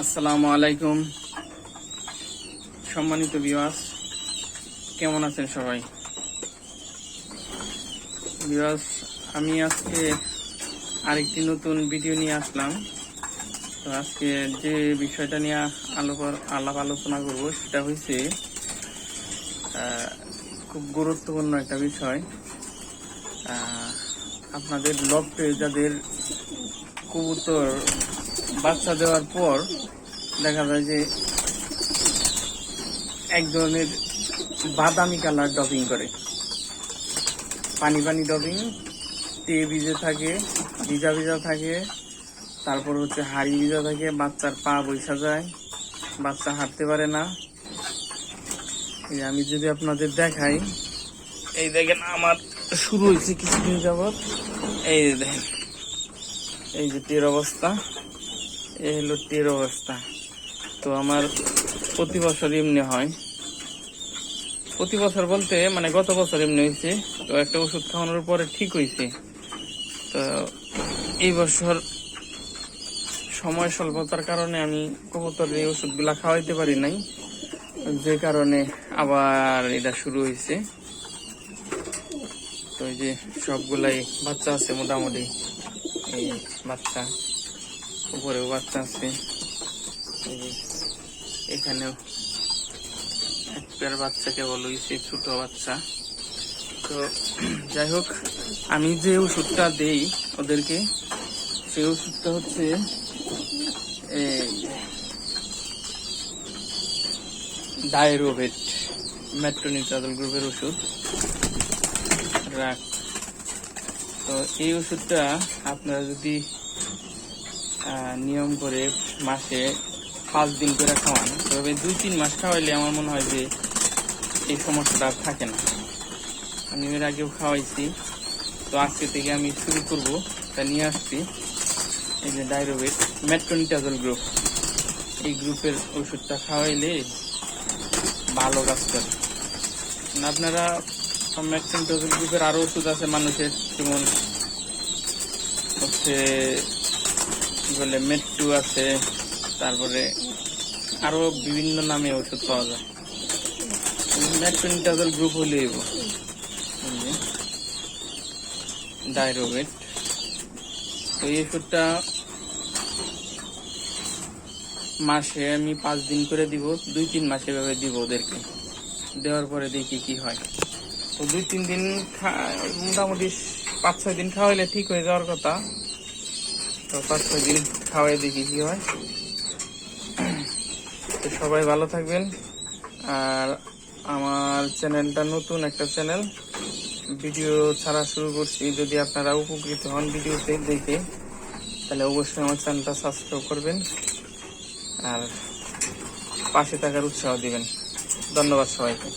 আসসালামু আলাইকুম সম্মানিত ভিউয়ার্স, কেমন আছেন সবাই? ভিউয়ার্স, আমি আজকে আরেকটি নতুন ভিডিও নিয়ে আসলাম। তো আজকে যে বিষয়টা নিয়ে আলাপ আলোচনা করব সেটা হচ্ছে খুব গুরুত্বপূর্ণ একটা বিষয়। আপনাদের লফটে যাদের কবুতর বাচ্চা দেওয়ার পর দেখা যায় যে এক ধরনের বাদামি কালার ডবিং করে, পানি পানি ডবিং, তে ভিজে থাকে, ভিজা ভিজা থাকে, তারপর হচ্ছে হাড়ি ভিজা থাকে, বাচ্চার পা বৈশা যায়, বাচ্চা হাঁটতে পারে না। আমি যদি আপনাদের দেখাই, এই দেখেন আমার শুরু হয়েছে কিছুদিন যাবৎ, এই দেখেন এই যে টের অবস্থা, এই হলো টের অবস্থা। তো আমার প্রতি বছর এমনি হয়, প্রতি বছর বলতে মানে গত বছর এমনি হয়েছে। তো একটা ওষুধ খাওয়ানোর পরে ঠিক হয়েছে। তো এই বছর সময় স্বল্পতার কারণে আমি কবুতর এই ওষুধগুলা খাওয়াইতে পারি নাই, যে কারণে আবার এটা শুরু হয়েছে। তো এই যে সবগুলাই বাচ্চা আছে মোটামুটি, এই বাচ্চা, উপরেও বাচ্চা আছে, এখানেও একটার বাচ্চা কেবল হয়েছে, ছোট বাচ্চা। তো যাই হোক, আমি যে ওষুধটা দেই ওদেরকে, সেই ওষুধটা হচ্ছে ডায়রোভেট, মেট্রোনিট্রাজল গ্রুপের ওষুধ রাখ। তো এই ওষুধটা আপনারা যদি নিয়ম করে মাসে 5 দিন করে খাওয়ান, তবে 2-3 মাস খাওয়াইলে আমার মনে হয় যে এই সমস্যাটা আর থাকে না। আমি এর আগেও খাওয়াইছি, তো আজকে থেকে আমি শুরু করবো, তা নিয়ে আসছি এই যে ডায়রোভেট মেট্রোনিট্রাজল গ্রুপ। এই গ্রুপের ওষুধটা খাওয়াইলে ভালো কাজ করে। আপনারা মেট্রোনিট্রাজল গ্রুপের আরো ওষুধ আছে মানুষের, যেমন হচ্ছে কি বলে মেট্টু আছে, তারপরে আরো বিভিন্ন নামে ওষুধ পাওয়া যায়। মেট্রোনিট্রাজল গ্রুপ হলেই ডায়রোভেট। তো এই ওষুধটা মাসে আমি 5 দিন করে দিব, 2-3 মাস এভাবে দিব ওদেরকে। দেওয়ার পরে দেখি কি হয়। তো 2-3 দিন মোটামুটি 5-6 দিন খাওয়াইলে ঠিক হয়ে যাওয়ার কথা। তো 5-6 দিন খাওয়াই দেখি কি হয়। তো সবাই ভালো থাকবেন। আর আমার চ্যানেলটা নতুন একটা চ্যানেল, ভিডিও ছাড়া শুরু করছি। যদি আপনারা উপকৃত হন ভিডিওতে দেখে, তাহলে অবশ্যই আমার চ্যানেলটা সাবস্ক্রাইব করবেন আর পাশে থাকার উৎসাহ দিবেন। ধন্যবাদ সবাইকে।